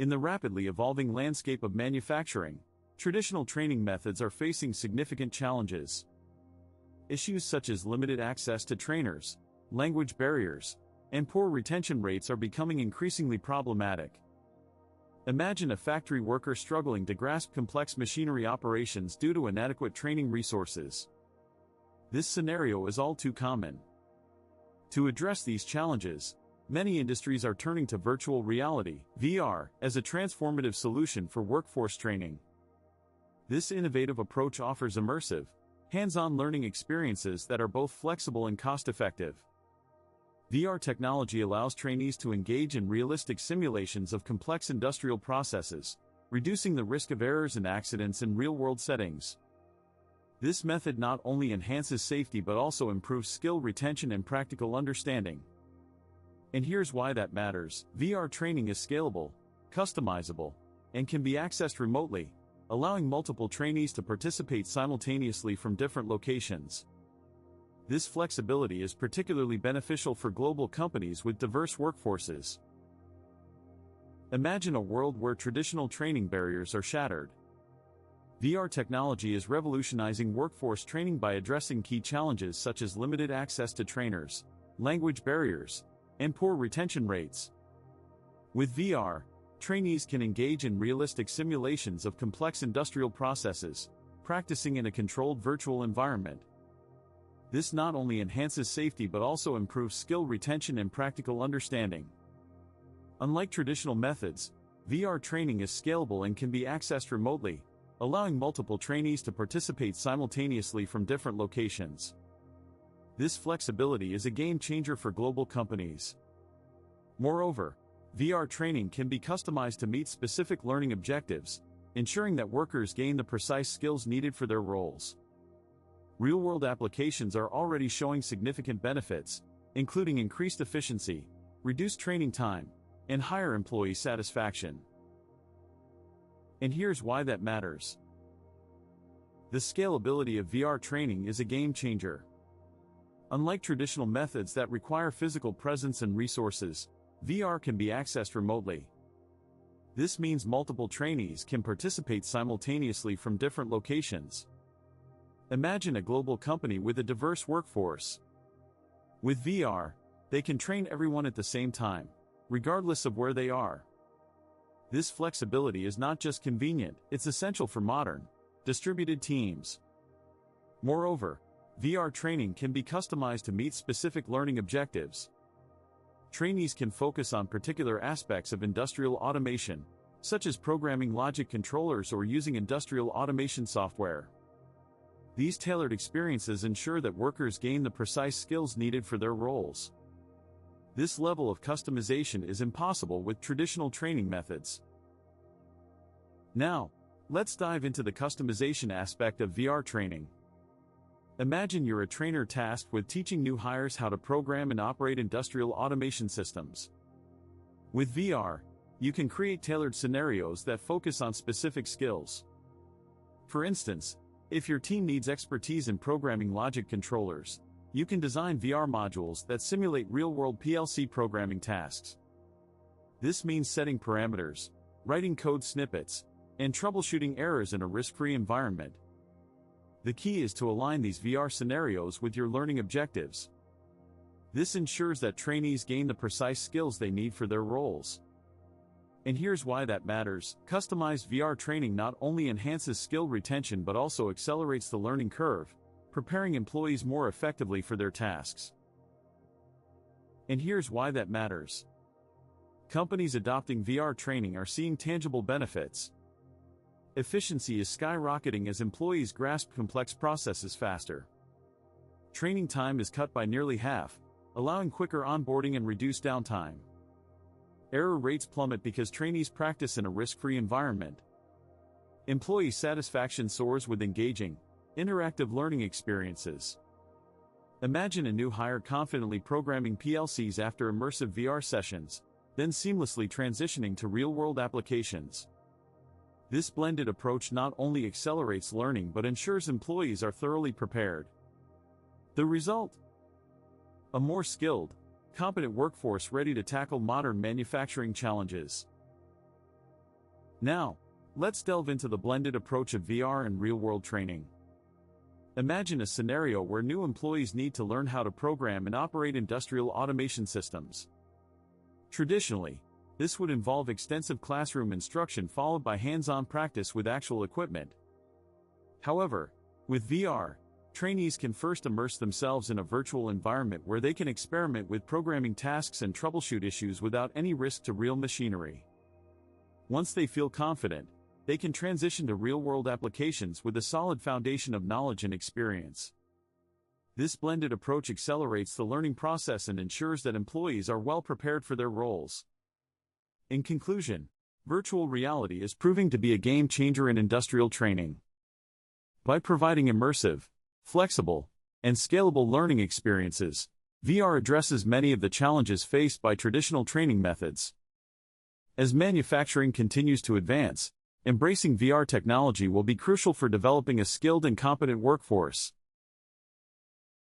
In the rapidly evolving landscape of manufacturing, traditional training methods are facing significant challenges. Issues such as limited access to trainers, language barriers, and poor retention rates are becoming increasingly problematic. Imagine a factory worker struggling to grasp complex machinery operations due to inadequate training resources. This scenario is all too common. To address these challenges, many industries are turning to virtual reality (VR) as a transformative solution for workforce training. This innovative approach offers immersive, hands-on learning experiences that are both flexible and cost-effective. VR technology allows trainees to engage in realistic simulations of complex industrial processes, reducing the risk of errors and accidents in real-world settings. This method not only enhances safety but also improves skill retention and practical understanding. And here's why that matters. VR training is scalable, customizable, and can be accessed remotely, allowing multiple trainees to participate simultaneously from different locations. This flexibility is particularly beneficial for global companies with diverse workforces. Imagine a world where traditional training barriers are shattered. VR technology is revolutionizing workforce training by addressing key challenges such as limited access to trainers, language barriers, and poor retention rates. With VR, trainees can engage in realistic simulations of complex industrial processes, practicing in a controlled virtual environment. This not only enhances safety but also improves skill retention and practical understanding. Unlike traditional methods, VR training is scalable and can be accessed remotely, allowing multiple trainees to participate simultaneously from different locations. This flexibility is a game changer for global companies. Moreover, VR training can be customized to meet specific learning objectives, ensuring that workers gain the precise skills needed for their roles. Real-world applications are already showing significant benefits, including increased efficiency, reduced training time, and higher employee satisfaction. And here's why that matters. The scalability of VR training is a game changer. Unlike traditional methods that require physical presence and resources, VR can be accessed remotely. This means multiple trainees can participate simultaneously from different locations. Imagine a global company with a diverse workforce. With VR, they can train everyone at the same time, regardless of where they are. This flexibility is not just convenient, it's essential for modern, distributed teams. Moreover, VR training can be customized to meet specific learning objectives. Trainees can focus on particular aspects of industrial automation, such as programming logic controllers or using industrial automation software. These tailored experiences ensure that workers gain the precise skills needed for their roles. This level of customization is impossible with traditional training methods. Now, let's dive into the customization aspect of VR training. Imagine you're a trainer tasked with teaching new hires how to program and operate industrial automation systems. With VR, you can create tailored scenarios that focus on specific skills. For instance, if your team needs expertise in programming logic controllers, you can design VR modules that simulate real-world PLC programming tasks. This means setting parameters, writing code snippets, and troubleshooting errors in a risk-free environment. The key is to align these VR scenarios with your learning objectives. This ensures that trainees gain the precise skills they need for their roles. And here's why that matters. Customized VR training not only enhances skill retention but also accelerates the learning curve, preparing employees more effectively for their tasks. And here's why that matters. Companies adopting VR training are seeing tangible benefits. Efficiency is skyrocketing as employees grasp complex processes faster. Training time is cut by nearly half, allowing quicker onboarding and reduced downtime. Error rates plummet because trainees practice in a risk-free environment. Employee satisfaction soars with engaging, interactive learning experiences. Imagine a new hire confidently programming PLCs after immersive VR sessions, then seamlessly transitioning to real-world applications. This blended approach not only accelerates learning but ensures employees are thoroughly prepared. The result? A more skilled, competent workforce ready to tackle modern manufacturing challenges. Now, let's delve into the blended approach of VR and real-world training. Imagine a scenario where new employees need to learn how to program and operate industrial automation systems. Traditionally, this would involve extensive classroom instruction followed by hands-on practice with actual equipment. However, with VR, trainees can first immerse themselves in a virtual environment where they can experiment with programming tasks and troubleshoot issues without any risk to real machinery. Once they feel confident, they can transition to real-world applications with a solid foundation of knowledge and experience. This blended approach accelerates the learning process and ensures that employees are well prepared for their roles. In conclusion, virtual reality is proving to be a game changer in industrial training. By providing immersive, flexible, and scalable learning experiences, VR addresses many of the challenges faced by traditional training methods. As manufacturing continues to advance, embracing VR technology will be crucial for developing a skilled and competent workforce.